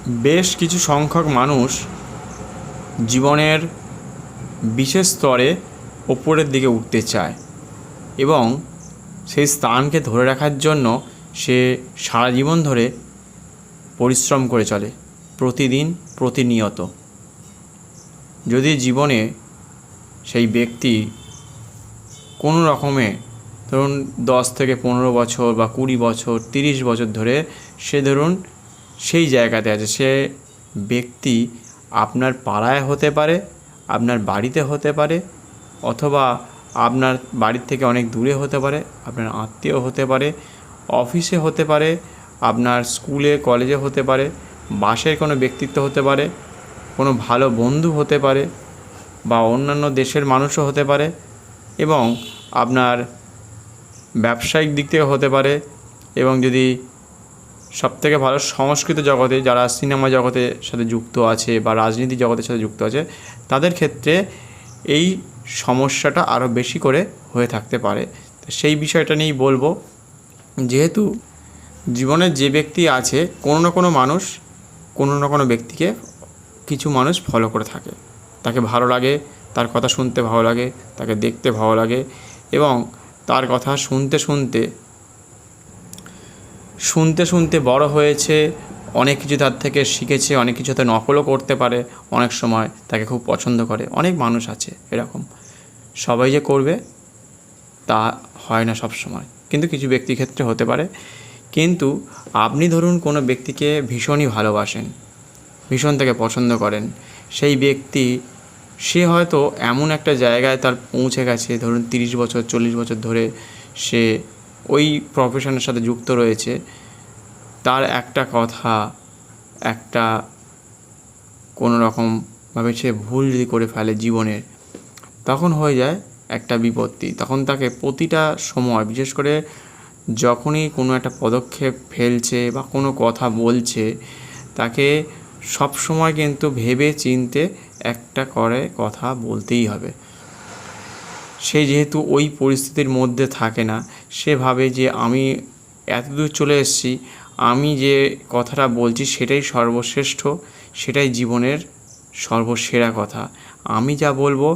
বেশ কিছু সংখ্যক মানুষ জীবনের বিশেষ স্তরে ওপরের দিকে উঠতে চায় এবং সেই স্থানকে ধরে রাখার জন্য সে সারা জীবন ধরে পরিশ্রম করে চলে, প্রতিদিন প্রতিনিয়ত। যদি জীবনে সেই ব্যক্তি কোনো রকমে ধরুন 10 থেকে 15 বছর বা 20 বছর 30 বছর ধরে সে ধরুন সেই জায়গাতে আছে, সে ব্যক্তি আপনার পাড়ায় হতে পারে, আপনার বাড়িতে হতে পারে, অথবা আপনার বাড়ির থেকে অনেক দূরে হতে পারে, আপনার আত্মীয় হতে পারে, অফিসে হতে পারে, আপনার স্কুলে কলেজে হতে পারে, বাসের কোনো ব্যক্তিত্ব হতে পারে, কোনো ভালো বন্ধু হতে পারে, বা অন্যান্য দেশের মানুষও হতে পারে, এবং আপনার ব্যবসায়িক দিক থেকে হতে পারে, এবং যদি সবথেকে ভালো সংস্কৃত জগতে যারা সিনেমা জগতের সাথে যুক্ত আছে বা রাজনীতি জগতের সাথে যুক্ত আছে, তাদের ক্ষেত্রে এই সমস্যাটা আরও বেশি করে হয়ে থাকতে পারে। তো সেই বিষয়টা নিয়েই বলবো। যেহেতু জীবনের যে ব্যক্তি আছে, কোনো না কোনো মানুষ কোনো না কোনো ব্যক্তিকে কিছু মানুষ ফলো করে থাকে, তাকে ভালো লাগে, তার কথা শুনতে ভালো লাগে, তাকে দেখতে ভালো লাগে, এবং তার কথা শুনতে শুনতে শুনতে শুনতে বড় হয়েছে, অনেক কিছু তার থেকে শিখেছে, অনেক কিছু তার নকলও করতে পারে, অনেক সময় তাকে খুব পছন্দ করে। অনেক মানুষ আছে এরকম, সবাই যে করবে তা হয় না সব সময়, কিন্তু কিছু ব্যক্তির ক্ষেত্রে হতে পারে। কিন্তু আপনি ধরুন কোনো ব্যক্তিকে ভীষণই ভালোবাসেন, ভীষণ তাকে পছন্দ করেন, সেই ব্যক্তি সে হয়তো এমন একটা জায়গায় তার পৌঁছে গেছে, ধরুন 30 বছর 40 বছর ধরে সে ওই প্রফেশনের সাথে যুক্ত রয়েছে, তার একটা কথা, একটা কোনো রকমভাবে সে ভুল যদি করে ফেলে জীবনের, তখন হয়ে যায় একটা বিপত্তি। তখন তাকে প্রতিটা সময়, বিশেষ করে যখনই কোনো একটা পদক্ষেপ ফেলছে বা কোনো কথা বলছে, তাকে সব সময় কিন্তু ভেবে চিনতে একটা করে কথা বলতেই হবে। সে যেহেতু ওই পরিস্থিতির মধ্যে থাকে না, সে ভাবে যে আমি এতদূর চলে এসেছি, আমি যে কথাটা বলছি সেটাই সর্বশ্রেষ্ঠ, সেটাই জীবনের সর্বসেরা কথা। আমি যা বলবো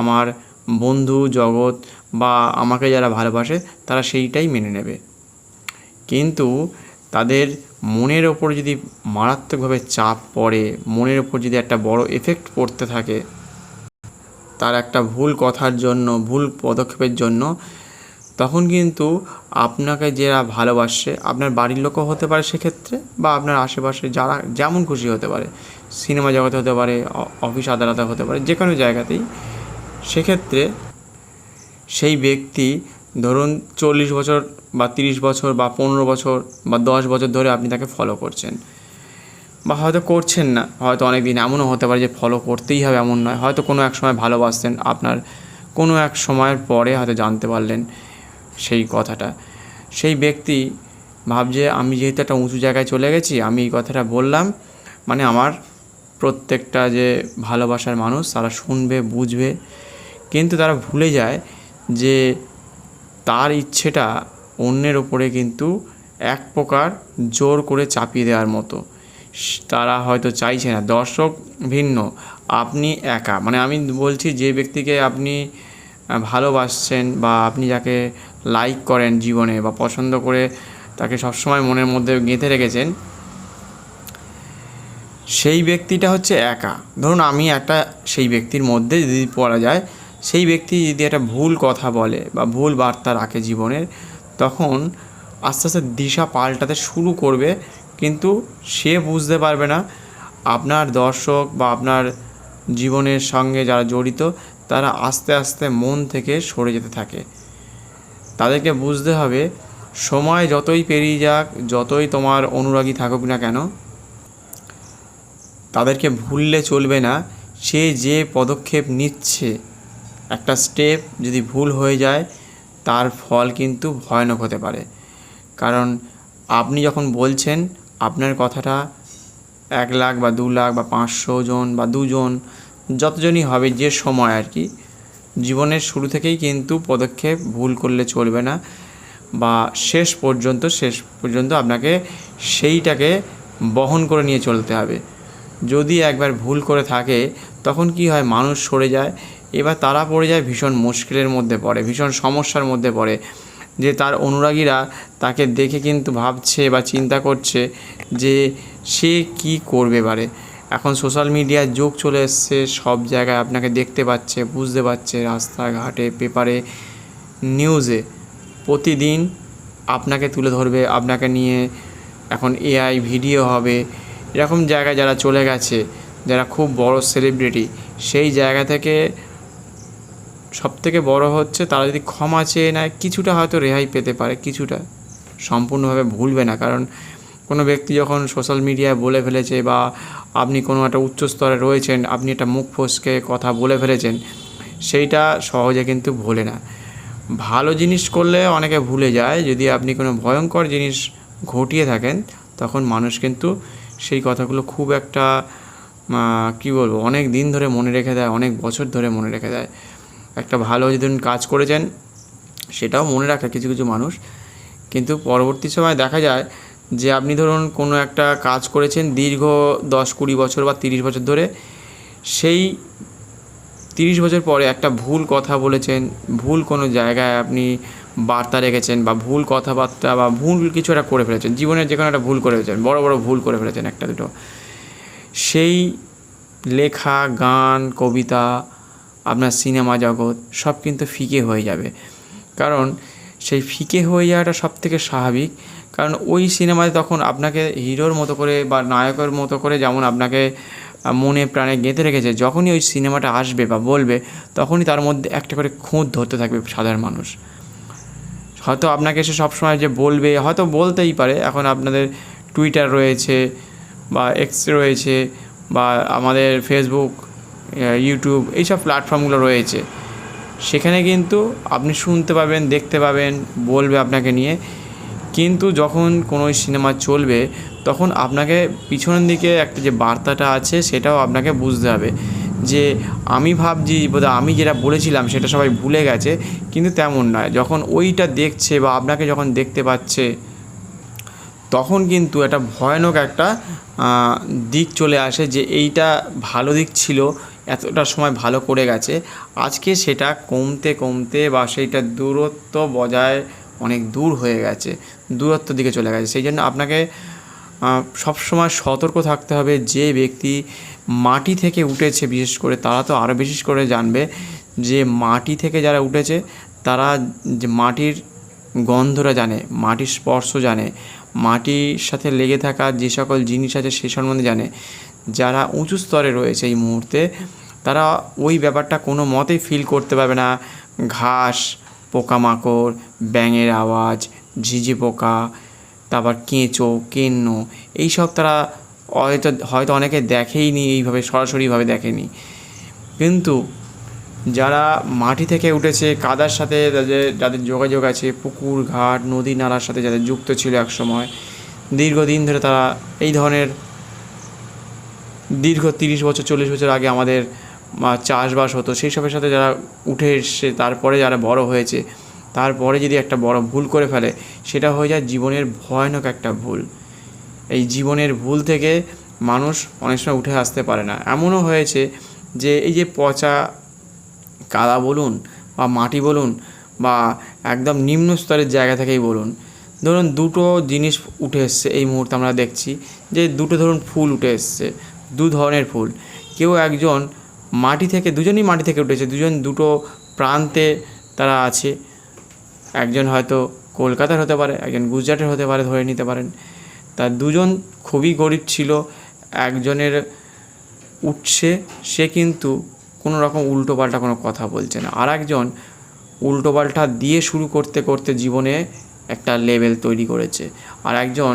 আমার বন্ধু জগৎ বা আমাকে যারা ভালোবাসে তারা সেইটাই মেনে নেবে। কিন্তু তাদের মনের ওপর যদি মারাত্মকভাবে চাপ পড়ে, মনের ওপর যদি একটা বড় এফেক্ট পড়তে থাকে তার একটা ভুল কথার জন্য, ভুল পদক্ষেপের জন্য, তখন কিন্তু আপনাকে যারা ভালোবাসে, আপনার বাড়ির লোকও হতে পারে সেক্ষেত্রে, বা আপনার আশেপাশে যারা যেমন খুশি হতে পারে, সিনেমা জগতে হতে পারে, অফিস আদালতে হতে পারে, যে কোনো জায়গাতেই, সেক্ষেত্রে সেই ব্যক্তি ধরুন 40 বছর বা 30 বছর বা 15 বছর বা 10 বছর ধরে আপনি তাকে ফলো করছেন, বা হয়তো করছেন না, হয়তো অনেক দিন এমনও হতে পারে যে ফলো করতেই হবে এমন নয়, হয়তো কোনো এক সময় ভালোবাসতেন, আপনার কোনো এক সময়ের পরে হয়তো জানতে পারলেন সেই কথাটা। সেই ব্যক্তি ভাবছে আমি যেহেতু একটা উঁচু জায়গায় চলে গেছি, আমি এই কথাটা বললাম মানে আমার প্রত্যেকটা যে ভালোবাসার মানুষ তারা শুনবে, বুঝবে, কিন্তু তারা ভুলে যায় যে তার ইচ্ছেটা অন্যের ওপরে কিন্তু এক প্রকার জোর করে চাপিয়ে দেওয়ার মতো। তারা হয়তো চাইছে না, দর্শক ভিন্ন, আপনি একা, মানে আমি বলছি যে ব্যক্তিকে আপনি ভালোবাসছেন বা আপনি যাকে লাইক করেন জীবনে বা পছন্দ করে তাকে সবসময় মনের মধ্যে গেঁথে রেখেছেন, সেই ব্যক্তিটা হচ্ছে একা। ধরুন আমি একটা সেই ব্যক্তির মধ্যে যদি পড়া যায়, সেই ব্যক্তি যদি একটা ভুল কথা বলে বা ভুল বার্তা রাখে জীবনের, তখন আস্তে আস্তে দিশা পাল্টাতে শুরু করবে, কিন্তু সে বুঝতে পারবে না। আপনার দর্শক বা আপনার জীবনের সঙ্গে যারা জড়িত তারা আস্তে আস্তে মন থেকে সরে যেতে থাকে। তাদেরকে বুঝতে হবে সময় যতই পেরিয়ে যাক, যতই তোমার অনুরাগী থাকুক না কেন, তাদেরকে ভুললে চলবে না। সে যে পদক্ষেপ নিচ্ছে, একটা স্টেপ যদি ভুল হয়ে যায় তার ফল কিন্তু ভয়ানক হতে পারে। কারণ আপনি যখন বলছেন আপনার কথাটা 1 লাখ বা 2 লাখ বা 500 জন বা 2 জন, যতজনই হবে যে সময় আর কি, জীবনের শুরু থেকেই কিন্তু পদক্ষেপ ভুল করলে চলবে না, বা শেষ পর্যন্ত আপনাকে সেইটাকে বহন করে নিয়ে চলতে হবে। যদি একবার ভুল করে থাকে তখন কি হয়, মানুষ সরে যায়, এবার তারা পড়ে যায় ভীষণ মুশকিলের মধ্যে পড়ে, ভীষণ সমস্যার মধ্যে পড়ে, যে তার অনুরাগীরা তাকে দেখে কিন্তু ভাবছে বা চিন্তা করছে যে সে কি করবে এবারে। এখন সোশ্যাল মিডিয়ার যুগ চলে এসছে, সব জায়গায় আপনাকে দেখতে পাচ্ছে, বুঝতে পারছে, রাস্তাঘাটে, পেপারে, নিউজে প্রতিদিন আপনাকে তুলে ধরবে, আপনাকে নিয়ে এখন এআই ভিডিও হবে। এরকম জায়গায় যারা চলে গেছে, যারা খুব বড় সেলিব্রিটি, সেই জায়গা থেকে সবথেকে বড় হচ্ছে তারা যদি ক্ষমা চেয়ে নেয় কিছুটা হয়তো রেহাই পেতে পারে, কিছুটা, সম্পূর্ণভাবে ভুলবে না। কারণ কোনো ব্যক্তি যখন সোশ্যাল মিডিয়ায় বলে ফেলেছে বা আপনি কোনো একটা উচ্চ স্তরে রয়েছেন, আপনি একটা মুখ ফসকে কথা বলে ফেলেছেন, সেইটা সহজে কিন্তু ভোলে না। ভালো জিনিস করলে অনেকে ভুলে যায়, যদি আপনি কোনো ভয়ঙ্কর জিনিস ঘটিয়ে থাকেন তখন মানুষ কিন্তু সেই কথাগুলো খুব একটা কী বলবো, অনেক দিন ধরে মনে রেখে দেয়, অনেক বছর ধরে মনে রেখে দেয়। একটা ভালো যদি কাজ করেছেন সেটাও মনে রাখে কিছু কিছু মানুষ, কিন্তু পরবর্তী সময় দেখা যায় যে আপনি ধরুন কোনো একটা কাজ করেছেন দীর্ঘ 10-20 বছর বা 30 বছর ধরে, সেই 30 বছর পরে একটা ভুল কথা বলেছেন, ভুল কোনো জায়গায় আপনি বার্তা রেখেছেন বা ভুল কথাবার্তা বা ভুল কিছু একটা করে ফেলেছেন, জীবনের যে কোনো একটা ভুল করে ফেলেছেন, বড় বড় ভুল করে ফেলেছেন একটা দুটো, সেই লেখা, গান, কবিতা, আপনার সিনেমা জগৎ সব কিন্তু ফিকে হয়ে যাবে। কারণ সেই ফিকে হয়ে যাওয়াটা সবথেকে স্বাভাবিক। কারণ ওই সিনেমায় তখন আপনাকে হিরোর মতো করে বা নায়কের মতো করে যেমন আপনাকে মনে প্রাণে গেঁথে রেখেছে, যখনই ওই সিনেমাটা আসবে বা বলবে তখনই তার মধ্যে একটা করে খুঁত ধরতে থাকবে সাধারণ মানুষ। হয়তো আপনাকে এসে সবসময় যে বলবে, হয়তো বলতেই পারে, এখন আপনাদের টুইটার রয়েছে বা এক্স রয়েছে বা আমাদের ফেসবুক, ইউটিউব, এইসব প্ল্যাটফর্মগুলো রয়েছে, সেখানে কিন্তু আপনি শুনতে পাবেন, দেখতে পাবেন, বলবে আপনাকে নিয়ে। কিন্তু যখন কোনো সিনেমা চলবে তখন আপনাকে পিছনের দিকে একটা যে বার্তাটা আছে সেটাও আপনাকে বুঝতে হবে, যে আমি ভাবছি বোধহয় আমি যেটা বলেছিলাম সেটা সবাই ভুলে গেছে, কিন্তু তেমন নয়। যখন ওইটা দেখছে বা আপনাকে যখন দেখতে পাচ্ছে তখন কিন্তু একটা ভয়ানক একটা দিক চলে আসে, যে এইটা ভালো দিক ছিল, এতটা সময় ভালো করে গেছে, আজকে সেটা কমতে কমতে বা সেইটা দূরত্ব বজায় অনেক দূর হয়ে গেছে, দূরত্ব দিকে চলে গেছে। সেই জন্য আপনাকে সবসময় সতর্ক থাকতে হবে। যে ব্যক্তি মাটি থেকে উঠেছে, বিশেষ করে তারা তো আরও বিশেষ করে জানবে, যে মাটি থেকে যারা উঠেছে তারা যে মাটির গন্ধটা জানে, মাটির স্পর্শ জানে, মাটির সাথে লেগে থাকা যে সকল জিনিস আছে সে সম্বন্ধে জানে। যারা উঁচু স্তরে রয়েছে এই মুহূর্তে, তারা ওই ব্যাপারটা কোনো মতেই ফিল করতে পারবে না। ঘাস, পোকামাকড়, ব্যাঙের আওয়াজ, ঝিঝি পোকা, তারপর কেঁচো, কেন্ন, এইসব তারা হয়তো অনেকে দেখেইনি, এইভাবে সরাসরিভাবে দেখেনি। কিন্তু যারা মাটি থেকে উঠেছে, কাদার সাথে যাদের যোগাযোগ আছে, পুকুর, ঘাট, নদী, নালার সাথে যাদের যুক্ত ছিল একসময়, দীর্ঘদিন ধরে তারা এই ধরনের দীর্ঘ 30 বছর 40 বছর আগে আমাদের চাষবাস হতো, সেই সবের সাথে যারা উঠে এসছে, তারপরে যারা বড় হয়েছে, তারপরে যদি একটা বড় ভুল করে ফেলে, সেটা হয়ে যায় জীবনের ভয়ানক একটা ভুল। এই জীবনের ভুল থেকে মানুষ অনেক সময় উঠে আসতে পারে না। এমনও হয়েছে যে এই যে পচা কাদা বলুন বা মাটি বলুন বা একদম নিম্ন স্তরের জায়গা থেকেই বলুন, ধরুন দুটো জিনিস উঠে এসছে এই মুহূর্তে আমরা দেখছি, যে দুটো ধরুন ফুল উঠে এসছে, দু ধরনের ফুল। কেউ একজন মাটি থেকে, দুজনই মাটি থেকে উঠেছে, দুজন দুটো প্রান্তে তারা আছে, একজন হয়তো কলকাতার হতে পারে, একজন গুজরাটের হতে পারে, ধরে নিতে পারেন। তার দুজন খুবই গরিব ছিল। একজনের উঠছে, সে কিন্তু কোনো রকম উল্টোপাল্টা কোনো কথা বলছে না, আর একজন উল্টোপাল্টা দিয়ে শুরু করতে করতে জীবনে একটা লেভেল তৈরি করেছে। আর একজন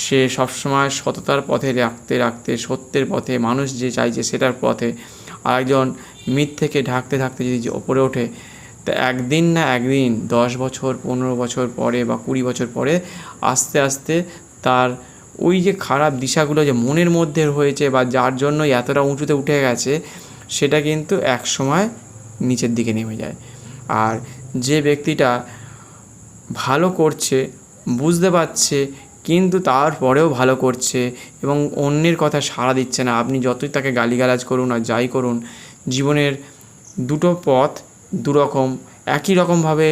সে সবসময় সততার পথে রাখতে রাখতে সত্যের পথে, মানুষ যে চাইছে সেটার পথে। আর একজন মিথ্যেকে ঢাকতে ঢাকতে যদি ওপরে ওঠে, তা একদিন না একদিন 10 বছর 15 বছর পরে বা 20 বছর পরে আস্তে আস্তে তার ওই যে খারাপ দিশাগুলো যে মনের মধ্যে হয়েছে বা যার জন্য এতটা উঁচুতে উঠে গেছে, সেটা কিন্তু এক সময় নিচের দিকে নেমে যায়। আর যে ব্যক্তিটা ভালো করছে, বুঝতে পারছে কিন্তু তারপরেও ভালো করছে এবং অন্যের কথা সাড়া দিচ্ছে না। আপনি যতই তাকে গালিগালাজ করুন আর যাই করুন, জীবনের দুটো পথ দুরকম, একই রকমভাবে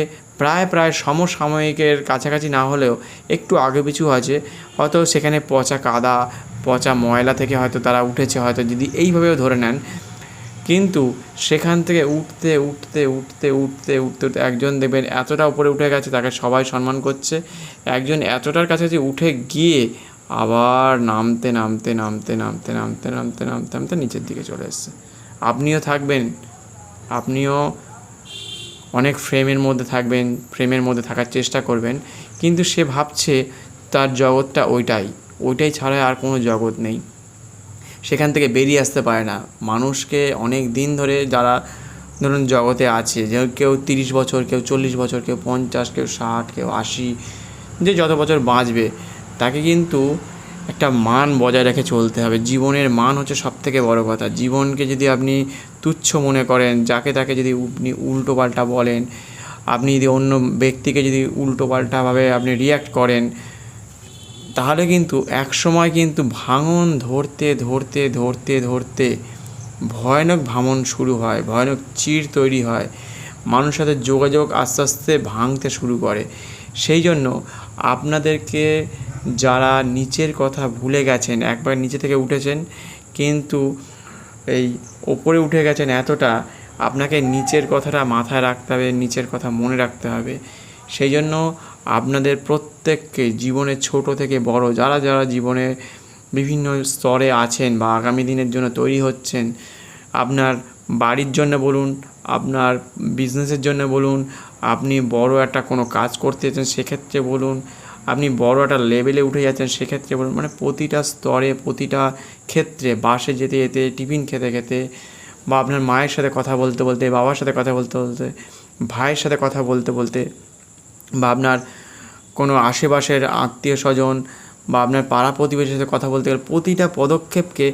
প্রায় সমসাময়িকের কাছাকাছি না হলেও একটু আগে পিছু আছে। হয়তো সেখানে পচা কাদা, পচা ময়লা থেকে হয়তো তারা উঠেছে, হয়তো যদি এইভাবেও ধরে নেন। কিন্তু সেখান থেকে উঠতে উঠতে উঠতে উঠতে উঠতে উঠতে একজন দেখবেন এতটা উপরে উঠে গেছে, তাকে সবাই সম্মান করছে। একজন এতটার কাছাকাছি উঠে গিয়ে আবার নামতে নামতে নামতে নামতে নামতে নামতে নামতে নামতে নিচের দিকে চলে এসছে। আপনিও থাকবেন, আপনিও অনেক ফ্রেমের মধ্যে থাকবেন, ফ্রেমের মধ্যে থাকার চেষ্টা করবেন, কিন্তু সে ভাবছে তার জগৎটা ওইটাই ছাড়া আর কোনো জগৎ নেই। সেখান থেকে বেরিয়ে আসতে পারে না। মানুষকে অনেক দিন ধরে যারা ধরুন জগতে আছে, যে কেউ 30 বছর, কেউ 40 বছর, কেউ 50, কেউ 60, কেউ 80, যে যত বছর বাঁচবে তাকে কিন্তু একটা মান বজায় রেখে চলতে হবে। জীবনের মান হচ্ছে সবথেকে বড় কথা। জীবনকে যদি আপনি তুচ্ছ মনে করেন, যাকে তাকে যদি আপনি উল্টোপাল্টা বলেন, আপনি যদি অন্য ব্যক্তিকে যদি উল্টোপাল্টাভাবে আপনি রিয়্যাক্ট করেন, তাহলে কিন্তু একসময় কিন্তু ভাঙন ধরতে ধরতে ধরতে ধরতে ভয়ানক ভাঙন শুরু হয়, ভয়ানক চিড় তৈরি হয়, মানুষের সাথে যোগাযোগ আস্তে আস্তে ভাঙতে শুরু করে। সেই জন্য আপনাদেরকে যারা নিচের কথা ভুলে গেছেন, একবার নিচে থেকে উঠেছেন কিন্তু এই ওপরে উঠে গেছেন এতটা, আপনাকে নিচের কথাটা মাথায় রাখতে হবে, নিচের কথা মনে রাখতে হবে। সেই জন্য আপনাদের প্রত্যেককে জীবনে ছোট থেকে বড় যারা যারা জীবনে বিভিন্ন স্তরে আছেন বা আগামী দিনের জন্য তৈরি হচ্ছেন, আপনার বাড়ির জন্য বলুন, আপনার বিজনেসের জন্য বলুন, আপনি বড় একটা কোনো কাজ করতে চাচ্ছেন সেক্ষেত্রে বলুন, আপনি বড় একটা লেভেলে উঠে যাচ্ছেন সেক্ষেত্রে বলুন, মানে প্রতিটা স্তরে, প্রতিটা ক্ষেত্রে, বাসে যেতে যেতে, টিফিন খেতে খেতে, বা আপনার মায়ের সাথে কথা বলতে বলতে, বাবার সাথে কথা বলতে বলতে, ভাইয়ের সাথে কথা বলতে বলতে, বা আপনার কোনো আশেপাশের আত্মীয় স্বজন বা আপনার পাড়া প্রতিবেশীর সাথে কথা বলতে গেলে প্রতিটা পদক্ষেপকে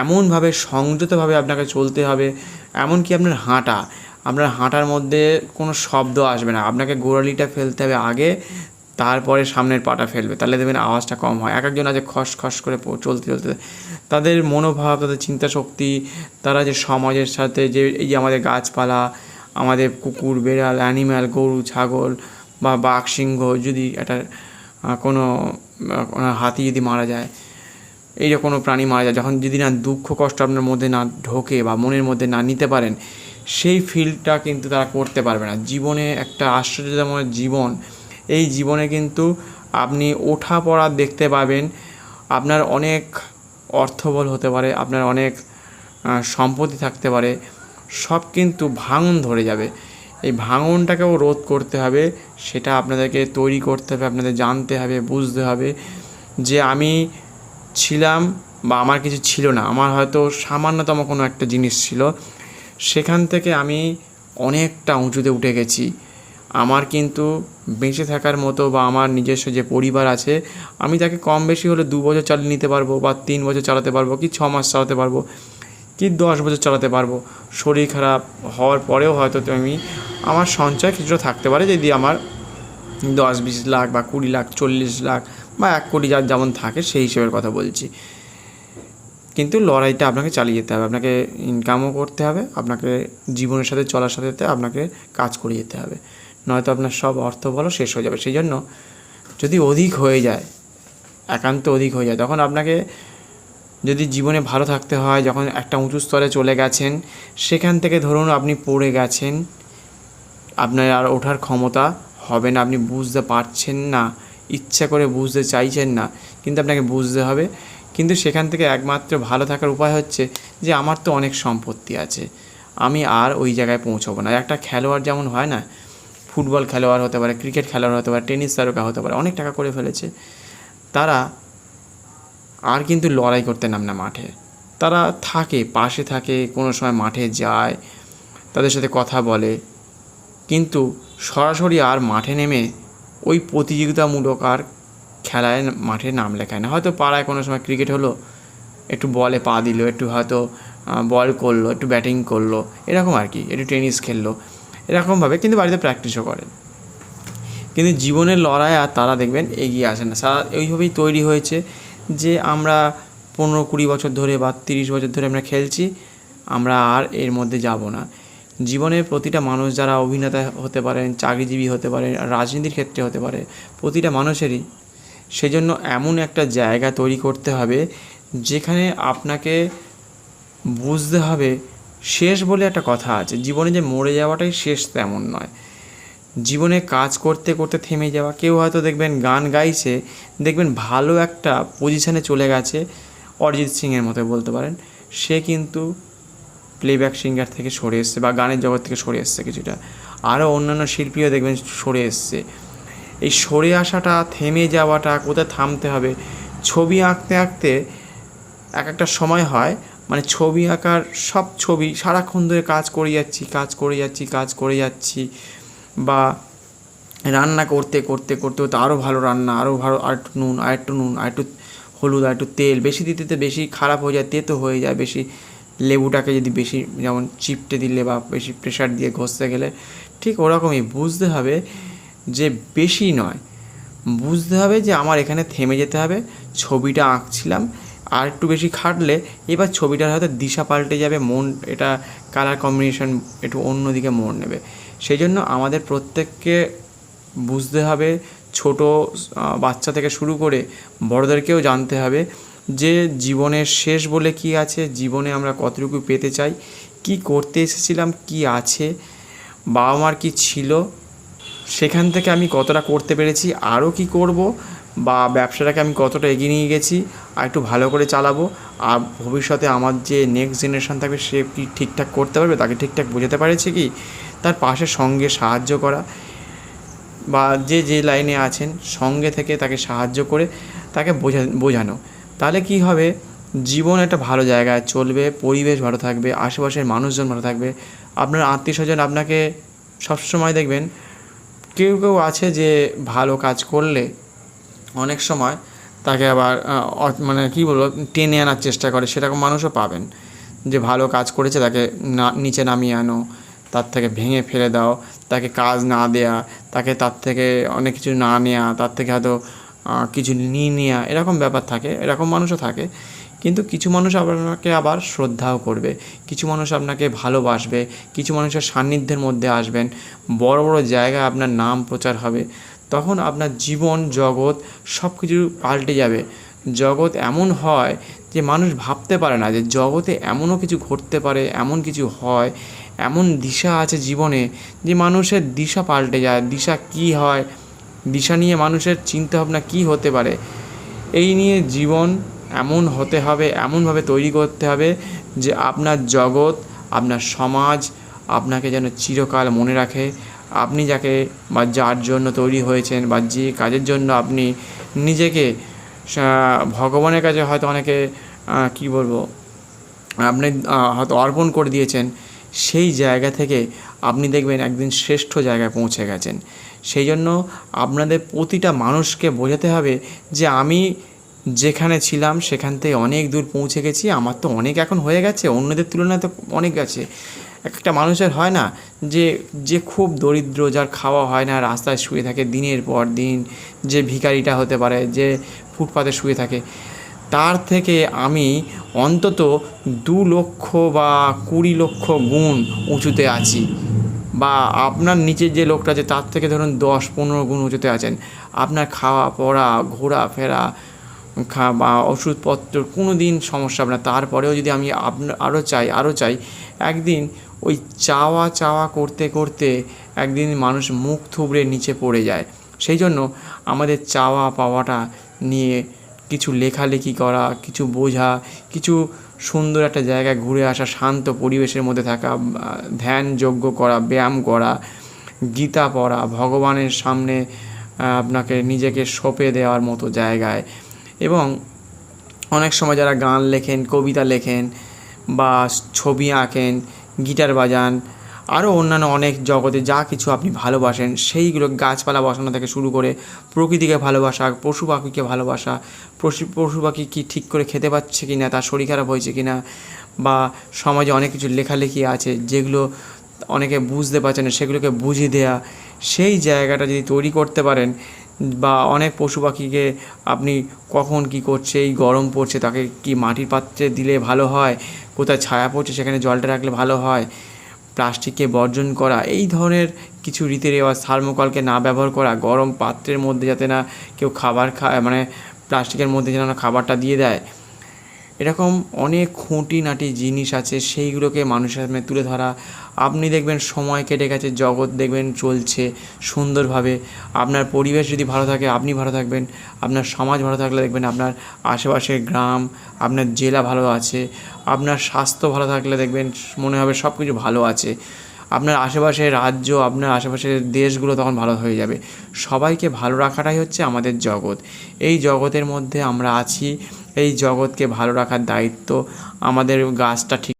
এমনভাবে সংযতভাবে আপনাকে চলতে হবে। এমনকি আপনার হাঁটার মধ্যে কোনো শব্দ আসবে না, আপনাকে গোড়ালিটা ফেলতে হবে আগে, তারপরে সামনের পাটা ফেলবে, তাহলে দেখবেন আওয়াজটা কম হয়। এক একজন আছে খস খস করে চলতে চলতে, তাদের মনোভাব, তাদের চিন্তা শক্তি, তারা যে সমাজের সাথে যে এই যে আমাদের গাছপালা, আমাদের কুকুর, বেড়াল, অ্যানিম্যাল, গরু, ছাগল বা বাঘ, সিংহ, যদি একটা কোনো হাতি যদি মারা যায়, এই যে কোনো প্রাণী মারা যায়, যখন যদি না দুঃখ কষ্ট আপনার মধ্যে না ঢোকে বা মনের মধ্যে না নিতে পারেন, সেই ফিলটা কিন্তু তারা করতে পারবে না। জীবনে একটা আশ্চর্যজনক জীবন, এই জীবনে কিন্তু আপনি ওঠা পড়া দেখতে পাবেন, আপনার অনেক অর্থবল হতে পারে, আপনার অনেক সম্পত্তি থাকতে পারে, সব কিন্তু ভাঙন ধরে যাবে। এই ভাঙনটাকেও রোধ করতে হবে, সেটা আপনাদেরকে তৈরি করতে হবে, আপনাদের জানতে হবে, বুঝতে হবে যে আমি ছিলাম বা আমার কিছু ছিল না, আমার হয়তো সামান্যতম কোনো একটা জিনিস ছিল, সেখান থেকে আমি অনেকটা উঁচুতে উঠে গেছি। আমার কিন্তু বেঁচে থাকার মতো বা আমার নিজস্ব যে পরিবার আছে, আমি তাকে কম বেশি হলে 2 বছর চালিয়ে নিতে পারবো, বা 3 বছর চালাতে পারবো, কি 6 মাস চালাতে পারবো, কি 10 বছর চালাতে পারবো। শরীর খারাপ হওয়ার পরেও হয়তো আমার সঞ্চয় কিছুটা থাকতে পারে, যদি আমার 10-20 লাখ বা 20 লাখ, 40 লাখ বা 1 কোটি যার যেমন থাকে সেই হিসেবের কথা বলছি। কিন্তু লড়াইটা আপনাকে চালিয়ে যেতে হবে, আপনাকে ইনকামও করতে হবে, আপনাকে জীবনের সাথে চলার সাথে সাথে আপনাকে কাজ করে যেতে হবে, নয়তো আপনার সব অর্থবলও শেষ হয়ে যাবে। সেই জন্য যদি অধিক হয়ে যায়, একান্ত অধিক হয়ে যায়, তখন আপনাকে যদি জীবনে ভালো থাকতে হয়, যখন একটা উঁচু স্তরে চলে গেছেন, সেখান থেকে ধরুন আপনি পড়ে গেছেন, আপনার আর ওঠার ক্ষমতা হবে না, আপনি বুঝতে পারছেন না, ইচ্ছা করে বুঝতে চাইছেন না, কিন্তু আপনাকে বুঝতে হবে। কিন্তু সেখান থেকে একমাত্র ভালো থাকার উপায় হচ্ছে যে আমার তো অনেক সম্পত্তি আছে, আমি আর ওই জায়গায় পৌঁছাবো না। একটা খেলোয়াড় যেমন হয় না, ফুটবল খেলোয়াড় হতে পারে, ক্রিকেট খেলোয়াড় হতে পারে, টেনিস তারকা হতে পারে, অনেক টাকা করে ফেলেছে, তারা আর কিন্তু লড়াই করতে নাম না মাঠে, তারা থাকে, পাশে থাকে, কোনো সময় মাঠে যায়, তাদের সাথে কথা বলে, কিন্তু সরাসরি আর মাঠে নেমে ওই প্রতিযোগিতামূলক আর খেলায় মাঠে নাম লেখায় না। হয়তো পাড়ায় কোনো সময় ক্রিকেট হলো, একটু বলে পা দিল, একটু হয়তো বল করলো, একটু ব্যাটিং করলো, এরকম আর কি, একটু টেনিস খেললো, এরকমভাবে, কিন্তু বাড়িতে প্র্যাকটিসও করে। কিন্তু জীবনের লড়াই আর তারা দেখবেন এগিয়ে আসে না। সারা ওইভাবেই তৈরি হয়েছে যে আমরা 15-20 বছর ধরে বা 30 বছর ধরে আমরা খেলছি, আমরা আর এর মধ্যে যাব না। জীবনের প্রতিটা মানুষ যারা অভিনেতা হতে পারেন, চাকরিজীবী হতে পারেন, রাজনীতির ক্ষেত্রে হতে পারে, প্রতিটা মানুষেরই সেজন্য এমন একটা জায়গা তৈরি করতে হবে যেখানে আপনাকে বুঝতে হবে শেষ বলে একটা কথা আছে। জীবনে যে মরে যাওয়াটাই শেষ তেমন নয়। জীবনে কাজ করতে করতে থেমে যাওয়া, কেউ হয়তো দেখবেন গান গাইছে, দেখবেন ভালো একটা পজিশানে চলে গেছে, অরিজিৎ সিংয়ের মতো বলতে পারেন, সে কিন্তু প্লেব্যাক সিঙ্গার থেকে সরে এসছে বা গানের জগৎ থেকে সরে এসছে কিছুটা। আরও অন্যান্য শিল্পীও দেখবেন সরে এসছে। এই সরে আসাটা, থেমে যাওয়াটা, কোথায় থামতে হবে, ছবি আঁকতে আঁকতে একটা সময় হয় মানে ছবি আঁকার সব ছবি সারাক্ষণ ধরে কাজ করে যাচ্ছি বা রান্না করতে করতে করতে করতে আরও ভালো রান্না, আরও ভালো, আরেকটু নুন, আরেকটু হলুদ, আরেকটু তেল, বেশি দিতে বেশি খারাপ হয়ে যায়, তেতো হয়ে যায় বেশি। লেবুটাকে যদি বেশি যেমন চিপটে দিলে বা বেশি প্রেশার দিয়ে ঘষতে গেলে ঠিক ওরকমই বুঝতে হবে যে বেশি নয়, বুঝতে হবে যে আমার এখানে থেমে যেতে হবে। ছবিটা আঁকছিলাম, আর একটু বেশি খাটলে এবার ছবিটার হয়তো দিশা পাল্টে যাবে, মন এটা কালার কম্বিনেশন একটু অন্যদিকে মোড় নেবে। সেই জন্য আমাদের প্রত্যেককে বুঝতে হবে, ছোট বাচ্চা থেকে শুরু করে বড়দেরকেও জানতে হবে যে জীবনের শেষ বলে কি আছে, জীবনে আমরা কতটুকু পেতে চাই, কি করতে এসেছিলাম, কি আছে, বাবা মার কী ছিল, সেখান থেকে আমি কতটা করতে পেরেছি, আরও কি করব, বা ব্যবসাটাকে আমি কতটা এগিয়ে নিয়ে গেছি, আর একটু ভালো করে চালাবো। আর ভবিষ্যতে আমার যে নেক্সট জেনারেশান থাকবে সে কি ঠিকঠাক করতে পারবে, তাকে ঠিকঠাক বোঝাতে পারছে কি, তার পাশে সঙ্গে সাহায্য করা, বা যে লাইনে আছেন সঙ্গে থেকে তাকে সাহায্য করে তাকে বোঝানো। তাহলে কি হবে, জীবন একটা ভালো জায়গায় চলবে, পরিবেশ ভালো থাকবে, আশেপাশের মানুষজন ভালো থাকবে, আপনার আত্মীয়স্বজন আপনাকে সবসময় দেখবেন। কেউ কেউ আছে যে ভালো কাজ করলে অনেক সময় তাকে আবার মানে কী বলবো, টেনে আনার চেষ্টা করে, সেরকম মানুষও পাবেন যে ভালো কাজ করেছে তাকে নিচে নামিয়ে আনো, তার থেকে ভেঙে ফেলে দাও, তাকে কাজ না দেয়া, তাকে তার থেকে অনেক কিছু না নেওয়া, তার থেকে হয়তো কিছু নিয়ে নেওয়া, এরকম ব্যাপার থাকে, এরকম মানুষও থাকে। কিন্তু কিছু মানুষ আপনাকে আবার শ্রদ্ধাও করবে, কিছু মানুষ আপনাকে ভালোবাসবে, কিছু মানুষের সান্নিধ্যের মধ্যে আসবেন, বড় বড় জায়গায় আপনার নাম প্রচার হবে। তখন আপনার জীবন জগৎ সব কিছু পাল্টে যাবে। জগৎ এমন হয় যে মানুষ ভাবতে পারে না যে জগতে এমনও কিছু ঘটতে পারে, এমন কিছু হয়, এমন দিশা আছে জীবনে যে মানুষের দিশা পাল্টে যায়। দিশা কী হয়, দিশা নিয়ে মানুষের চিন্তাভাবনা কী হতে পারে, এই নিয়ে জীবন এমন হতে হবে, এমনভাবে তৈরি করতে হবে যে আপনার জগৎ, আপনার সমাজ আপনাকে যেন চিরকাল মনে রাখে। আপনি যাকে বা যার জন্য তৈরি হয়েছেন বা যে কাজের জন্য আপনি নিজেকে ভগবানের কাছে হয়তো অনেকে কী বলবো, আপনি হয়তো অর্পণ করে দিয়েছেন, সেই জায়গা থেকে আপনি দেখবেন একদিন শ্রেষ্ঠ জায়গায় পৌঁছে গেছেন। সেই জন্য আপনাদের প্রতিটা মানুষকে বোঝাতে হবে যে আমি যেখানে ছিলাম সেখান থেকে অনেক দূর পৌঁছে গেছি, আমার তো অনেক এখন হয়ে গেছে, অন্যদের তুলনায় তো অনেক গেছে। একটা মানুষের হয় না যে খুব দরিদ্র, যার খাওয়া হয় না, রাস্তায় শুয়ে থাকে দিনের পর দিন, যে ভিখারিটা হতে পারে, যে ফুটপাতে শুয়ে থাকে, তার থেকে আমি অন্তত 2 লক্ষ বা 20 লক্ষ গুণ উঁচুতে আছি। বা আপনার নিচে যে লোকটা আছে তার থেকে ধরুন 10-15 গুণ উঁচুতে আছেন। আপনার খাওয়া পড়া, ঘোরাফেরা বা ওষুধপত্র কোনো দিন সমস্যা হবে না। তারপরেও যদি আমি আরও চাই, একদিন ওই চাওয়া করতে করতে একদিন মানুষ মুখ থুবড়ে নিচে পড়ে যায়। সেই জন্য আমাদের চাওয়া পাওয়াটা নিয়ে কিছু লেখালেখি করা, কিছু বোঝা, কিছু সুন্দর একটা জায়গায় ঘুরে আসা, শান্ত পরিবেশের মধ্যে থাকা, ধ্যান যজ্ঞ করা, ব্যায়াম করা, গীতা পড়া, ভগবানের সামনে আপনাকে নিজেকে সঁপে দেওয়ার মতো জায়গায়। এবং অনেক সময় যারা গান লেখেন, কবিতা লেখেন বা ছবি আঁকেন, গিটার বাজান, আরও অন্যান্য অনেক জগতে যা কিছু আপনি ভালোবাসেন সেইগুলো, গাছপালা বসানো থেকে শুরু করে প্রকৃতিকে ভালোবাসা, পশু পাখিকে ভালোবাসা, পশু পাখি কি ঠিক করে খেতে পাচ্ছে কি না, তার শরীর খারাপ হয়েছে কি না, বা সমাজে অনেক কিছু লেখালেখি আছে যেগুলো অনেকে বুঝতে পারছে না, সেগুলোকে বুঝিয়ে দেওয়া, সেই জায়গাটা যদি তৈরি করতে পারেন, বা অনেক পশু পাখিকে আপনি কখন কী করছে, এই গরম পড়ছে তাকে কি মাটির পাত্রে দিলে ভালো হয়, কোথায় ছায়া পড়ছে সেখানে জলটা রাখলে ভালো হয়, প্লাস্টিককে বর্জন করা, এই ধরনের কিছু রীতি রেওয়াজ, থার্মোকলকে না ব্যবহার করা, গরম পাত্রের মধ্যে যাতে না কেউ খাবার খায়, মানে প্লাস্টিকের মধ্যে যেন না খাবারটা দিয়ে দেয়, এরকম অনেক খুঁটিনাটি জিনিস আছে, সেইগুলোকে মানুষের সামনে তুলে ধরা। আপনি দেখবেন সময় কেটে গেছে, জগৎ দেখবেন চলছে সুন্দরভাবে। আপনার পরিবেশ যদি ভালো থাকে আপনি ভালো থাকবেন, আপনার সমাজ ভালো থাকলে দেখবেন আপনার আশেপাশের গ্রাম, আপনার জেলা ভালো আছে, আপনার স্বাস্থ্য ভালো থাকলে দেখবেন মনে হবে সব কিছু ভালো আছে, আপনার আশেপাশের রাজ্য, আপনার আশেপাশের দেশগুলো তখন ভালো হয়ে যাবে। সবাইকে ভালো রাখাটাই হচ্ছে আমাদের জগৎ। এই জগতের মধ্যে আমরা আছি, এই জগৎকে ভালো রাখার দায়িত্ব আমাদের। গাছটা ঠিক